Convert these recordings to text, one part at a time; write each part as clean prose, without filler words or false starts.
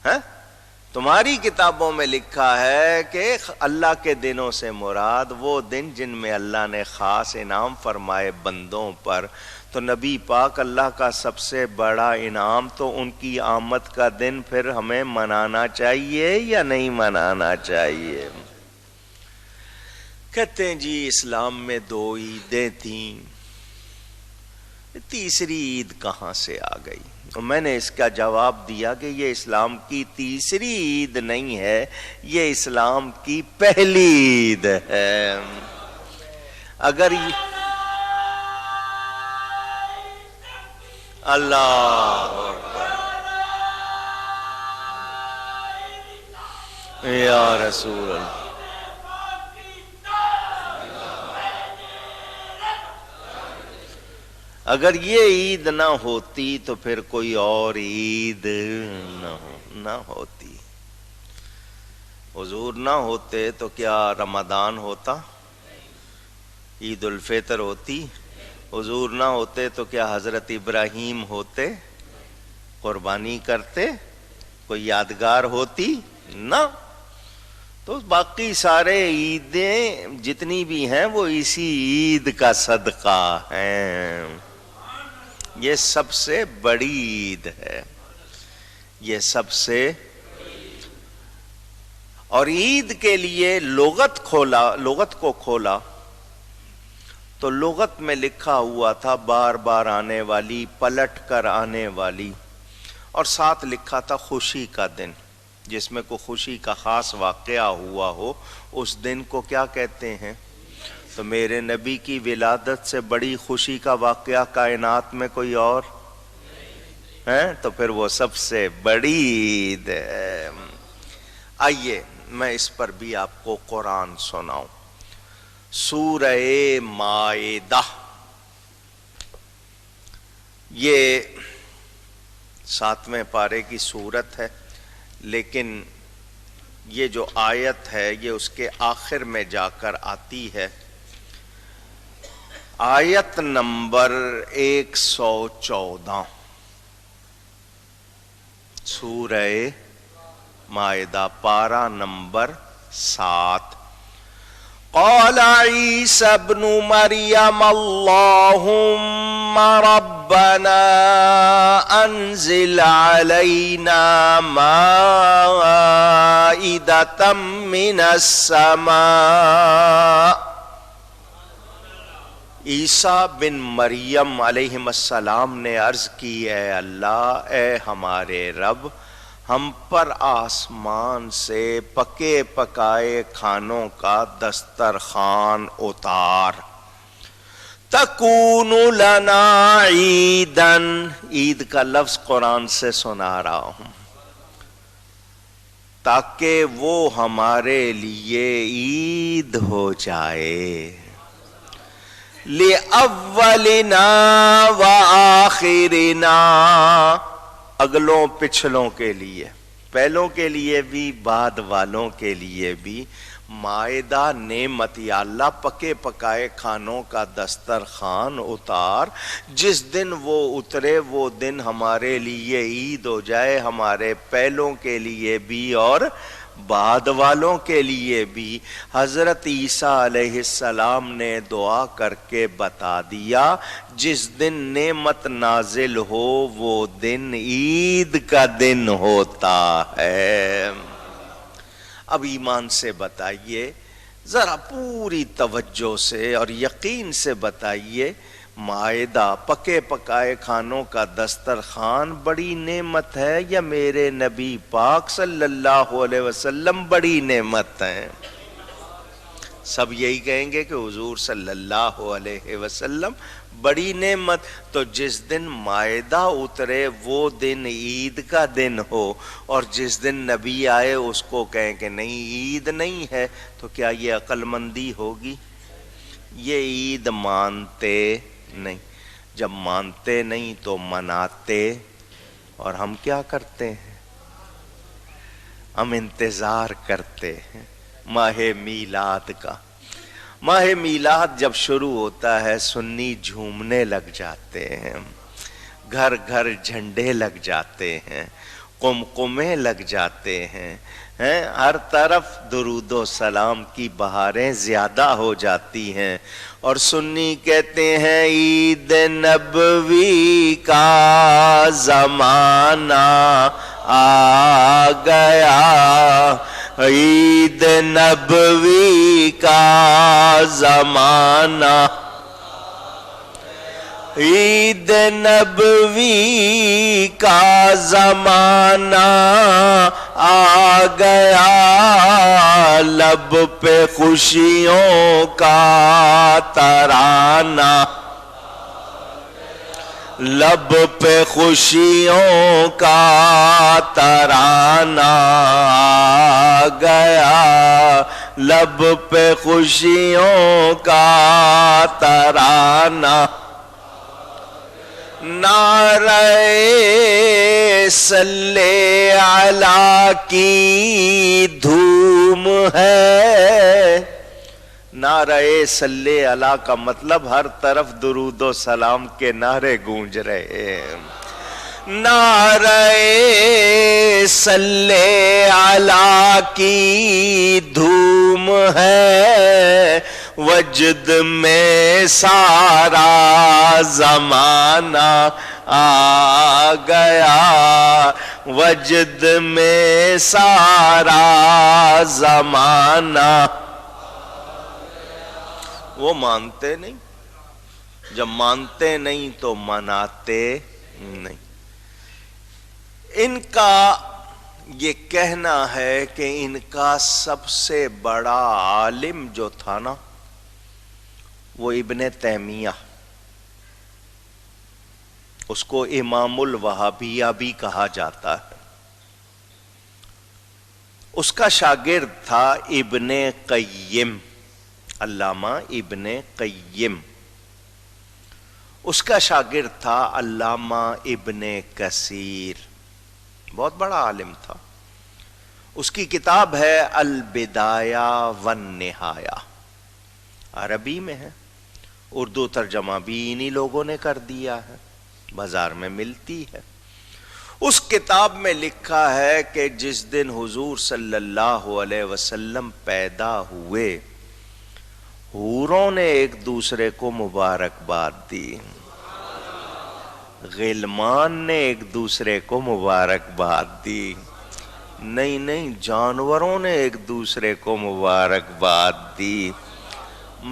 ہے؟ تمہاری کتابوں میں لکھا ہے کہ اللہ کے دنوں سے مراد وہ دن جن میں اللہ نے خاص انعام فرمائے بندوں پر، تو نبی پاک اللہ کا سب سے بڑا انعام، تو ان کی آمد کا دن پھر ہمیں منانا چاہیے یا نہیں منانا چاہیے؟ کہتے ہیں جی اسلام میں 2 عیدیں تھیں، تیسری عید کہاں سے آ گئی؟ تو میں نے اس کا جواب دیا کہ یہ اسلام کی تیسری عید نہیں ہے، یہ اسلام کی پہلی عید ہے۔ اگر اللہ یا رسول اللہ، اگر یہ عید نہ ہوتی تو پھر کوئی اور عید نہ ہوتی۔ حضور نہ ہوتے تو کیا رمضان ہوتا؟ عید الفطر ہوتی؟ حضور نہ ہوتے تو کیا حضرت ابراہیم ہوتے؟ قربانی کرتے؟ کوئی یادگار ہوتی؟ نہ۔ تو باقی سارے عیدیں جتنی بھی ہیں وہ اسی عید کا صدقہ ہیں۔ یہ سب سے بڑی عید ہے، یہ سب سے، اور عید کے لیے لغت کو کھولا تو لغت میں لکھا ہوا تھا بار بار آنے والی، پلٹ کر آنے والی، اور ساتھ لکھا تھا خوشی کا دن، جس میں کوئی خوشی کا خاص واقعہ ہوا ہو، اس دن کو کیا کہتے ہیں؟ تو میرے نبی کی ولادت سے بڑی خوشی کا واقعہ کائنات میں کوئی اور ہے؟ تو پھر وہ سب سے بڑی عید ہے۔ آئیے میں اس پر بھی آپ کو قرآن سناؤں۔ سورہ مائدہ، یہ 7ویں پارے کی سورت ہے، لیکن یہ جو آیت ہے یہ اس کے آخر میں جا کر آتی ہے، آیت نمبر 114، سورہ مائدہ پارہ نمبر 7۔ قال عیسی ابن مریم اللہم ربنا انزل علینا مائدۃ من السماء۔ عیسیٰ بن مریم علیہ السلام نے عرض کی، اے اللہ، اے ہمارے رب، ہم پر آسمان سے پکے پکائے کھانوں کا دسترخوان اتار، تکون لنا عیدن، عید کا لفظ قرآن سے سنا رہا ہوں، تاکہ وہ ہمارے لیے عید ہو جائے، لِأَوَّلِنَا وَآخِرِنَا، اگلوں پچھلوں کے لیے، پہلوں کے لیے بھی بعد والوں کے لیے بھی۔ مائدہ نعمت، یا اللہ پکے پکائے کھانوں کا دسترخوان اتار، جس دن وہ اترے وہ دن ہمارے لیے عید ہو جائے، ہمارے پہلوں کے لیے بھی اور بعد والوں کے لیے بھی۔ حضرت عیسیٰ علیہ السلام نے دعا کر کے بتا دیا، جس دن نعمت نازل ہو وہ دن عید کا دن ہوتا ہے۔ اب ایمان سے بتائیے، ذرا پوری توجہ سے اور یقین سے بتائیے، مائدہ پکے پکائے کھانوں کا دسترخوان بڑی نعمت ہے یا میرے نبی پاک صلی اللہ علیہ وسلم بڑی نعمت ہے؟ سب یہی کہیں گے کہ حضور صلی اللہ علیہ وسلم بڑی نعمت۔ تو جس دن مائدہ اترے وہ دن عید کا دن ہو، اور جس دن نبی آئے اس کو کہیں کہ نہیں عید نہیں ہے، تو کیا یہ عقل مندی ہوگی؟ یہ عید مانتے نہیں، جب مانتے نہیں تو مناتے، اور ہم کیا کرتے ہیں؟ ہم انتظار کرتے ہیں ماہ میلاد کا۔ ماہ میلاد جب شروع ہوتا ہے سنی جھومنے لگ جاتے ہیں، گھر گھر جھنڈے لگ جاتے ہیں، قمقمے لگ جاتے ہیں، ہر طرف درود و سلام کی بہاریں زیادہ ہو جاتی ہیں۔ اور سنی کہتے ہیں عید نبوی کا زمانہ آ گیا، عید نبوی کا زمانہ، عید نبوی کا زمانہ آ گیا، لب پہ خوشیوں کا ترانہ، لب پہ خوشیوں کا ترانہ آ گیا، لب پہ خوشیوں کا ترانہ۔ نعرہ صلی علی کی دھوم ہے، نعرہ صلی علی کا مطلب ہر طرف درود و سلام کے نعرے گونج رہے ہیں۔ نعرہ صلی علی کی دھوم ہے، وجد میں سارا زمانہ آ گیا، وجد میں سارا زمانہ۔ وہ مانتے نہیں، جب مانتے نہیں تو مناتے نہیں۔ ان کا یہ کہنا ہے کہ ان کا سب سے بڑا عالم جو تھا نا وہ ابن تیمیہ، اس کو امام الوہابیہ بھی کہا جاتا ہے۔ اس کا شاگرد تھا ابن قیم، علامہ ابن قیم۔ اس کا شاگرد تھا علامہ ابن کثیر، بہت بڑا عالم تھا۔ اس کی کتاب ہے البدایہ والنہایہ، عربی میں ہے، اردو ترجمہ بھی انہی لوگوں نے کر دیا ہے، بازار میں ملتی ہے۔ اس کتاب میں لکھا ہے کہ جس دن حضور صلی اللہ علیہ وسلم پیدا ہوئے، حوروں نے ایک دوسرے کو مبارکباد دی، غلمان نے ایک دوسرے کو مبارکباد دی، نہیں جانوروں نے ایک دوسرے کو مبارکباد دی،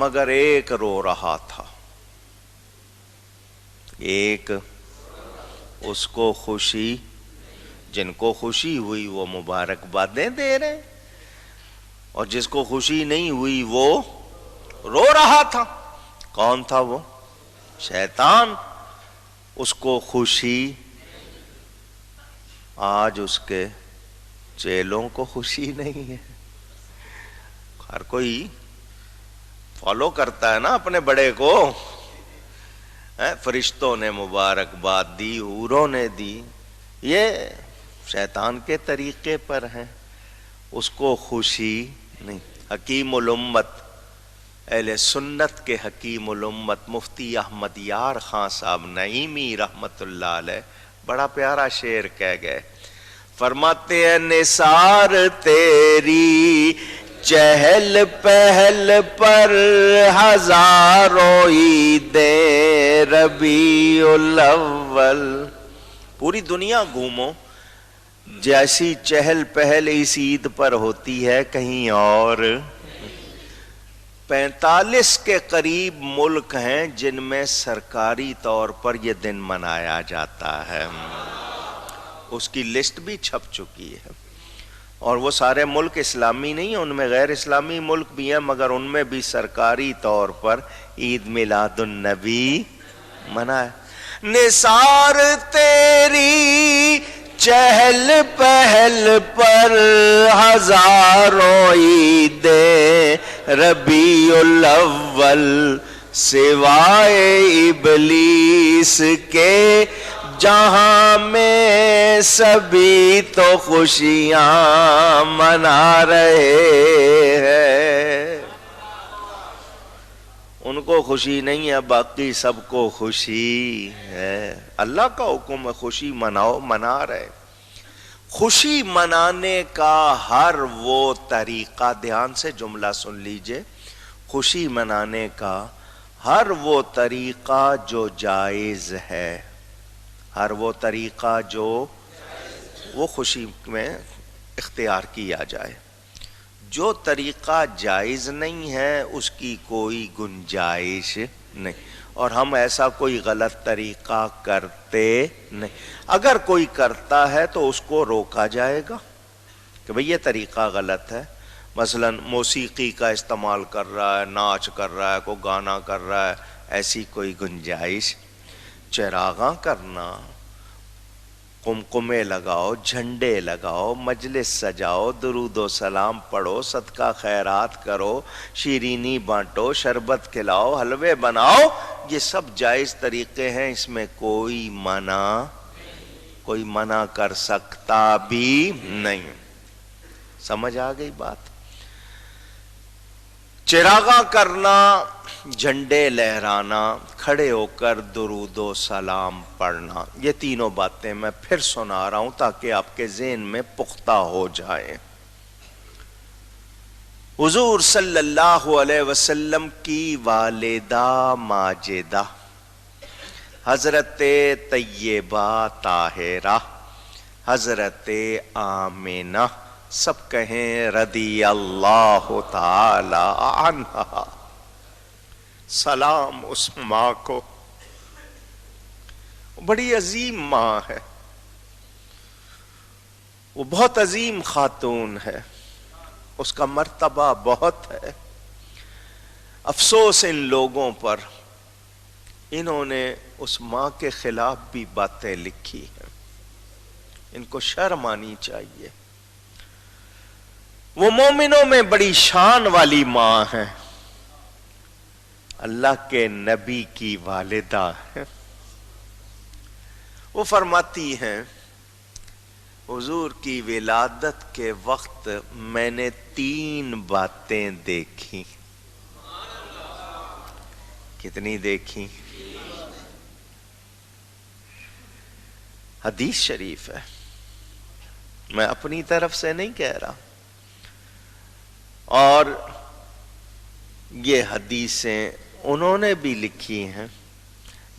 مگر ایک رو رہا تھا، ایک اس کو خوشی، جن کو خوشی ہوئی وہ مبارکبادیں دے رہے، اور جس کو خوشی نہیں ہوئی وہ رو رہا تھا۔ کون تھا وہ؟ شیطان۔ اس کو خوشی، آج اس کے چیلوں کو خوشی نہیں ہے۔ ہر کوئی فالو کرتا ہے نا اپنے بڑے کو۔ فرشتوں نے مبارکباد دی، حوروں نے دی، یہ شیطان کے طریقے پر ہیں، اس کو خوشی نہیں۔ حکیم الامت، اہل سنت کے حکیم الامت مفتی احمد یار خان صاحب نعیمی رحمت اللہ علیہ بڑا پیارا شعر کہہ گئے، فرماتے ہیں نثار تیری چہل پہل پر ہزاروں عیدیں ربیع الاول، پوری دنیا گھومو، جیسی چہل پہل اس عید پر ہوتی ہے کہیں اور۔ 45 کے قریب ملک ہیں جن میں سرکاری طور پر یہ دن منایا جاتا ہے، اس کی لسٹ بھی چھپ چکی ہے، اور وہ سارے ملک اسلامی نہیں ہیں، ان میں غیر اسلامی ملک بھی ہیں، مگر ان میں بھی سرکاری طور پر عید میلاد النبی منائے۔ نثار تیری چہل پہل پر ہزاروں عیدیں ربیع الاول، سوائے ابلیس کے جہاں میں سبھی تو خوشیاں منا رہے ہیں۔ ان کو خوشی نہیں ہے، باقی سب کو خوشی ہے، اللہ کا حکم ہے خوشی مناؤ، منا رہے۔ خوشی منانے کا ہر وہ طریقہ، دھیان سے جملہ سن لیجئے، خوشی منانے کا ہر وہ طریقہ جو جائز ہے، ہر وہ طریقہ جو وہ خوشی میں اختیار کیا جائے، جو طریقہ جائز نہیں ہے اس کی کوئی گنجائش نہیں، اور ہم ایسا کوئی غلط طریقہ کرتے نہیں۔ اگر کوئی کرتا ہے تو اس کو روکا جائے گا کہ بھئی یہ طریقہ غلط ہے، مثلا موسیقی کا استعمال کر رہا ہے، ناچ کر رہا ہے، کوئی گانا کر رہا ہے، ایسی کوئی گنجائش۔ چراغاں کرنا، قمقمے لگاؤ، جھنڈے لگاؤ، مجلس سجاؤ، درود و سلام پڑھو، صدقہ خیرات کرو، شیرینی بانٹو، شربت کھلاؤ، حلوے بناؤ، یہ سب جائز طریقے ہیں، اس میں کوئی منع کر سکتا بھی نہیں۔ سمجھ آ گئی بات؟ چراغاں کرنا، جھنڈے لہرانا، کھڑے ہو کر درود و سلام پڑھنا، یہ تینوں باتیں میں پھر سنا رہا ہوں تاکہ آپ کے ذہن میں پختہ ہو جائیں۔ حضور صلی اللہ علیہ وسلم کی والدہ ماجدہ حضرت طیبہ طاہرہ حضرت آمنہ، سب کہیں رضی اللہ تعالی عنہا، سلام اس ماں کو، بڑی عظیم ماں ہے، وہ بہت عظیم خاتون ہے، اس کا مرتبہ بہت ہے۔ افسوس ان لوگوں پر، انہوں نے اس ماں کے خلاف بھی باتیں لکھی ہیں، ان کو شرم آنی چاہیے۔ وہ مومنوں میں بڑی شان والی ماں ہے، اللہ کے نبی کی والدہ ہے۔ وہ فرماتی ہیں حضور کی ولادت کے وقت میں نے 3 باتیں دیکھی۔ کتنی دیکھی؟ حدیث شریف ہے، میں اپنی طرف سے نہیں کہہ رہا، اور یہ حدیثیں انہوں نے بھی لکھی ہیں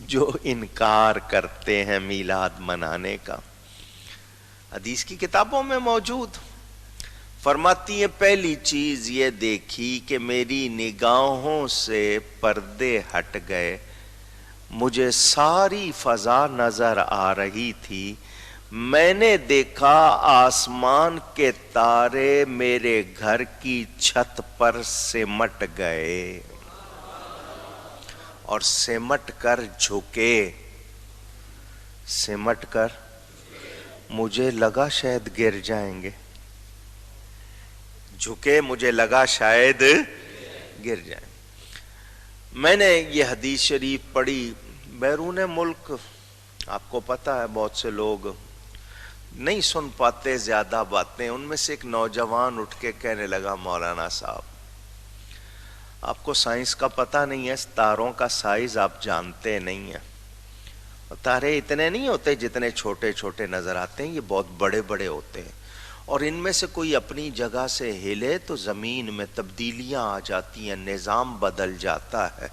جو انکار کرتے ہیں میلاد منانے کا، حدیث کی کتابوں میں موجود۔ فرماتی ہے پہلی چیز یہ دیکھی کہ میری نگاہوں سے پردے ہٹ گئے، مجھے ساری فضا نظر آ رہی تھی، میں نے دیکھا آسمان کے تارے میرے گھر کی چھت پر سمٹ گئے، اور سمٹ کر جھکے، سمٹ کر مجھے لگا شاید گر جائیں گے، جھکے مجھے لگا شاید گر جائیں۔ میں نے یہ حدیث شریف پڑھی بیرون ملک، آپ کو پتہ ہے بہت سے لوگ نہیں سن پاتے زیادہ باتیں، ان میں سے ایک نوجوان اٹھ کے کہنے لگا مولانا صاحب آپ کو سائنس کا پتہ نہیں ہے، تاروں کا سائز آپ جانتے نہیں ہیں، تارے اتنے نہیں ہوتے جتنے چھوٹے چھوٹے نظر آتے ہیں، یہ بہت بڑے بڑے ہوتے ہیں، اور ان میں سے کوئی اپنی جگہ سے ہلے تو زمین میں تبدیلیاں آ جاتی ہیں، نظام بدل جاتا ہے،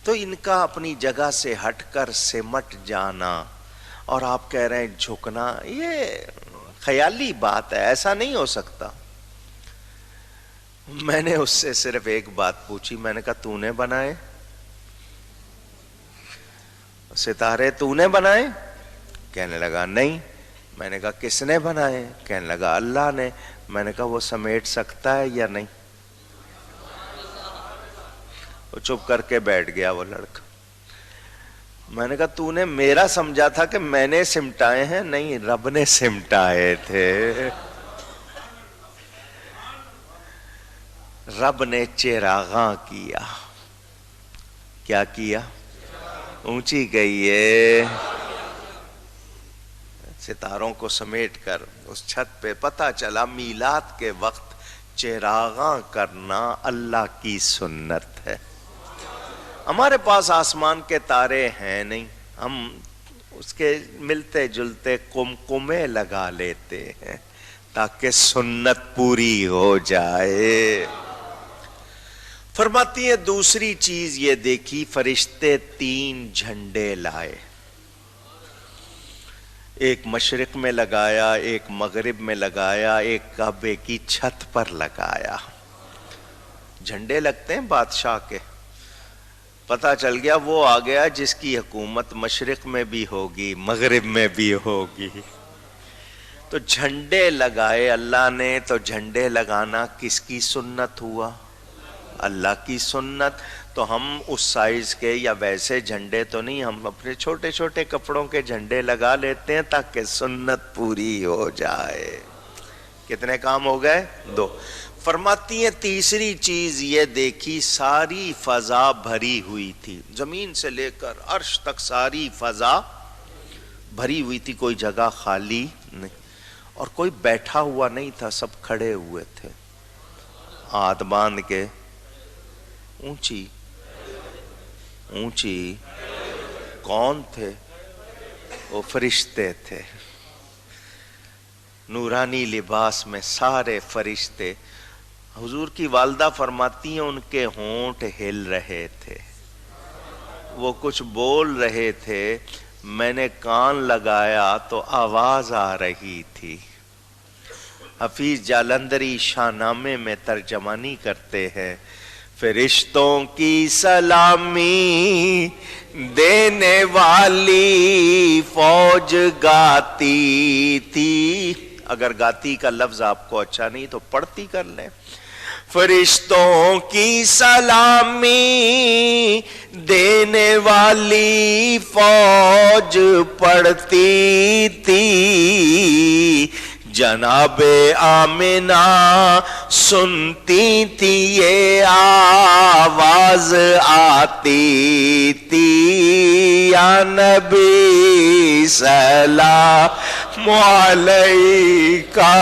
تو ان کا اپنی جگہ سے ہٹ کر سمٹ جانا اور آپ کہہ رہے ہیں جھکنا، یہ خیالی بات ہے، ایسا نہیں ہو سکتا۔ میں نے اس سے صرف ایک بات پوچھی، میں نے کہا تو نے بنائے ستارے؟ تو نے بنائے؟ کہنے لگا نہیں۔ میں نے کہا کس نے بنائے؟ کہنے لگا اللہ نے۔ میں نے کہا وہ سمیٹ سکتا ہے یا نہیں؟ وہ چپ کر کے بیٹھ گیا وہ لڑکا۔ میں نے کہا تو نے میرا سمجھا تھا کہ میں نے سمٹائے ہیں؟ نہیں، رب نے سمٹائے تھے، رب نے چراغاں کیا۔ کیا کیا؟ اونچی گئی ہے ستاروں کو سمیٹ کر اس چھت پہ۔ پتہ چلا میلاد کے وقت چراغاں کرنا اللہ کی سنت ہے۔ ہمارے پاس آسمان کے تارے ہیں نہیں، ہم اس کے ملتے جلتے کمکمے لگا لیتے ہیں تاکہ سنت پوری ہو جائے۔ فرماتی ہے دوسری چیز یہ دیکھی، فرشتے 3 جھنڈے لائے، ایک مشرق میں لگایا، ایک مغرب میں لگایا، ایک کعبے کی چھت پر لگایا۔ جھنڈے لگتے ہیں بادشاہ کے، پتہ چل گیا وہ آ گیا جس کی حکومت مشرق میں بھی ہوگی مغرب میں بھی ہوگی۔ تو جھنڈے لگائے اللہ نے، تو جھنڈے لگانا کس کی سنت ہوا؟ اللہ کی سنت۔ تو ہم اس سائز کے یا ویسے جھنڈے تو نہیں، ہم اپنے چھوٹے چھوٹے کپڑوں کے جھنڈے لگا لیتے ہیں تاکہ سنت پوری ہو جائے۔ کتنے کام ہو گئے؟ 2۔ فرماتی ہیں تیسری چیز یہ دیکھی، ساری فضا بھری ہوئی تھی، زمین سے لے کر عرش تک ساری فضا بھری ہوئی تھی، کوئی جگہ خالی نہیں، اور کوئی بیٹھا ہوا نہیں تھا، سب کھڑے ہوئے تھے ہاتھ باندھ کے۔ اونچی اونچی کون تھے؟ وہ فرشتے تھے، نورانی لباس میں سارے فرشتے۔ حضور کی والدہ فرماتی ہیں ان کے ہونٹ ہل رہے تھے، وہ کچھ بول رہے تھے، میں نے کان لگایا تو آواز آ رہی تھی۔ حفیظ جالندری شاہ نامے میں ترجمانی کرتے ہیں، فرشتوں کی سلامی دینے والی فوج گاتی تھی۔ اگر گاتی کا لفظ آپ کو اچھا نہیں تو پڑھتی کر لیں۔ فرشتوں کی سلامی دینے والی فوج پڑھتی تھی، جناب آمنہ سنتی تھی یہ آواز آتی تھی، یا نبی سلام علیکہ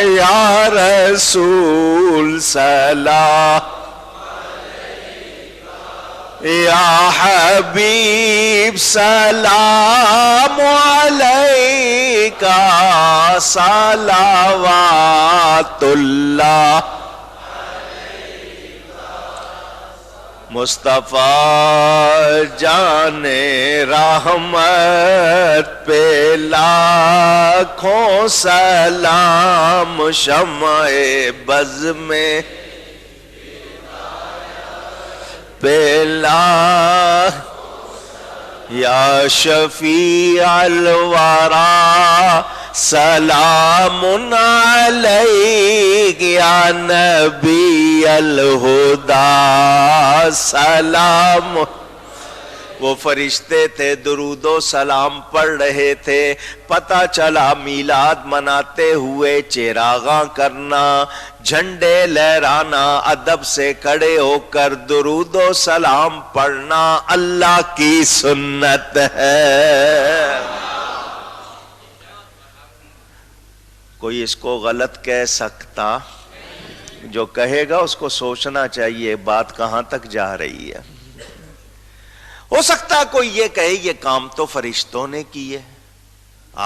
یا رسول سلام یا حبیب سلام علیکہ صلوات اللہ۔ مصطفیٰ جان رحمت پہ لاکھوں سلام، شمع بز میں پہلا، یا شفیع الورا سلام علیک، یا نبی الہدی سلام۔ وہ فرشتے تھے، درود و سلام پڑھ رہے تھے۔ پتہ چلا میلاد مناتے ہوئے چراغاں کرنا، جھنڈے لہرانا، ادب سے کھڑے ہو کر درود و سلام پڑھنا اللہ کی سنت ہے۔ کوئی اس کو غلط کہہ سکتا؟ جو کہے گا اس کو سوچنا چاہیے بات کہاں تک جا رہی ہے۔ ہو سکتا کوئی یہ کہے یہ کام تو فرشتوں نے کیے،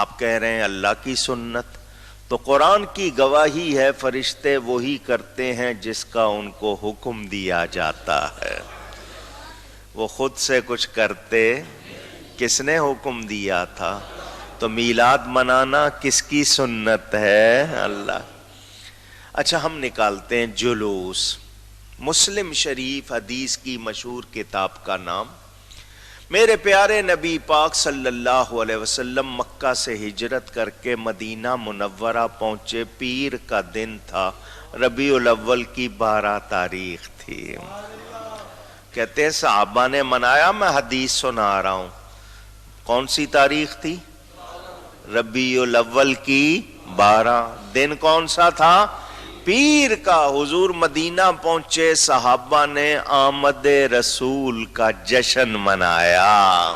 آپ کہہ رہے ہیں اللہ کی سنت، تو قرآن کی گواہی ہے فرشتے وہی کرتے ہیں جس کا ان کو حکم دیا جاتا ہے، وہ خود سے کچھ کرتے۔ کس نے حکم دیا تھا؟ تو میلاد منانا کس کی سنت ہے؟ اللہ۔ اچھا ہم نکالتے ہیں جلوس۔ مسلم شریف حدیث کی مشہور کتاب کا نام۔ میرے پیارے نبی پاک صلی اللہ علیہ وسلم مکہ سے ہجرت کر کے مدینہ منورہ پہنچے، پیر کا دن تھا، ربیع الاول کی 12 تاریخ تھی۔ کہتے ہیں صحابہ نے منایا، میں حدیث سنا رہا ہوں۔ کون سی تاریخ تھی؟ ربیع الاول کی 12۔ دن کون سا تھا؟ پیر کا۔ حضور مدینہ پہنچے، صحابہ نے آمد رسول کا جشن منایا،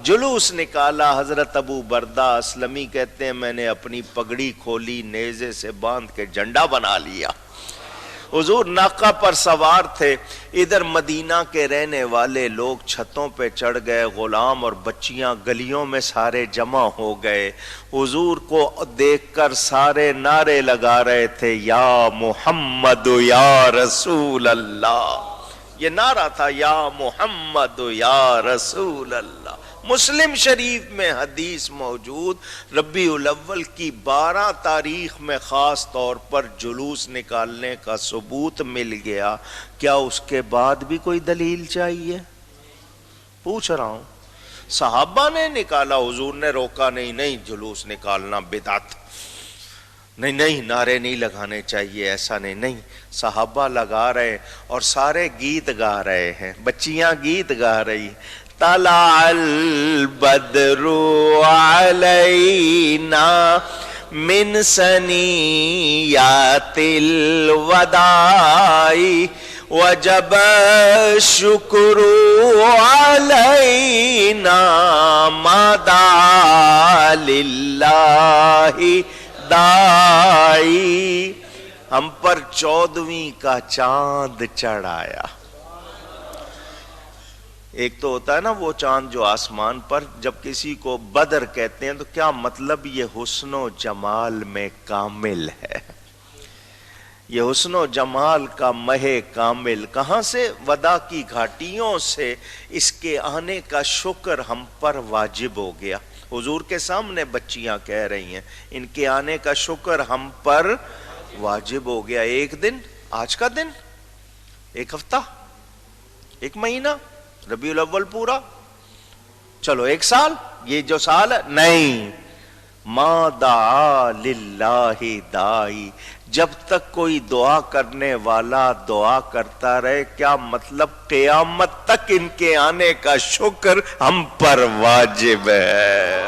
جلوس نکالا۔ حضرت ابو بردہ اسلمی کہتے ہیں میں نے اپنی پگڑی کھولی، نیزے سے باندھ کے جھنڈا بنا لیا، حضور ناقہ پر سوار تھے، ادھر مدینہ کے رہنے والے لوگ چھتوں پہ چڑھ گئے، غلام اور بچیاں گلیوں میں سارے جمع ہو گئے، حضور کو دیکھ کر سارے نعرے لگا رہے تھے، یا محمد یا رسول اللہ، یہ نعرہ تھا، یا محمد یا رسول اللہ۔ مسلم شریف میں حدیث موجود، ربیع الاول کی 12 تاریخ میں خاص طور پر جلوس نکالنے کا ثبوت مل گیا، کیا اس کے بعد بھی کوئی دلیل چاہیے؟ پوچھ رہا ہوں۔ صحابہ نے نکالا، حضور نے روکا نہیں، نہیں جلوس نکالنا بدعت، نہیں نہیں نعرے نہیں لگانے چاہیے، ایسا نہیں، نہیں صحابہ لگا رہے اور سارے گیت گا رہے ہیں، بچیاں گیت گا رہی، طلع البدر علینا من ثنیات الوداع وجب الشکر علینا ما دعا للہ داعی، ہم پر 14ویں کا چاند چڑھ آیا۔ ایک تو ہوتا ہے نا وہ چاند جو آسمان پر، جب کسی کو بدر کہتے ہیں تو کیا مطلب؟ یہ حسن و جمال میں کامل ہے، یہ حسن و جمال کا مہ کامل کہاں سے؟ ودا کی گھاٹیوں سے، اس کے آنے کا شکر ہم پر واجب ہو گیا۔ حضور کے سامنے بچیاں کہہ رہی ہیں، ان کے آنے کا شکر ہم پر واجب ہو گیا۔ ایک دن، آج کا دن، ایک ہفتہ، ایک مہینہ، ربیع الاول پورا، چلو ایک سال، یہ جو سال ہے نہیں، ما دعا للہ داعی، جب تک کوئی دعا کرنے والا دعا کرتا رہے، کیا مطلب؟ قیامت تک ان کے آنے کا شکر ہم پر واجب ہے۔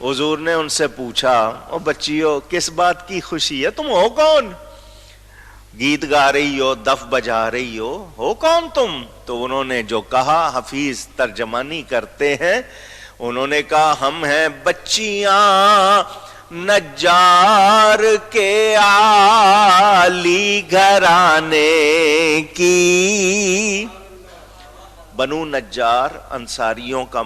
حضور نے ان سے پوچھا، او بچیوں کس بات کی خوشی ہے؟ تم ہو کون؟ گیت گا رہی ہو، دف بجا رہی ہو کون تم؟ تو انہوں نے جو کہا، حفیظ ترجمانی کرتے ہیں، انہوں نے کہا ہم ہیں بچیاں نجار کے عالی گھرانے کی۔ بنو نجار انصاریوں کا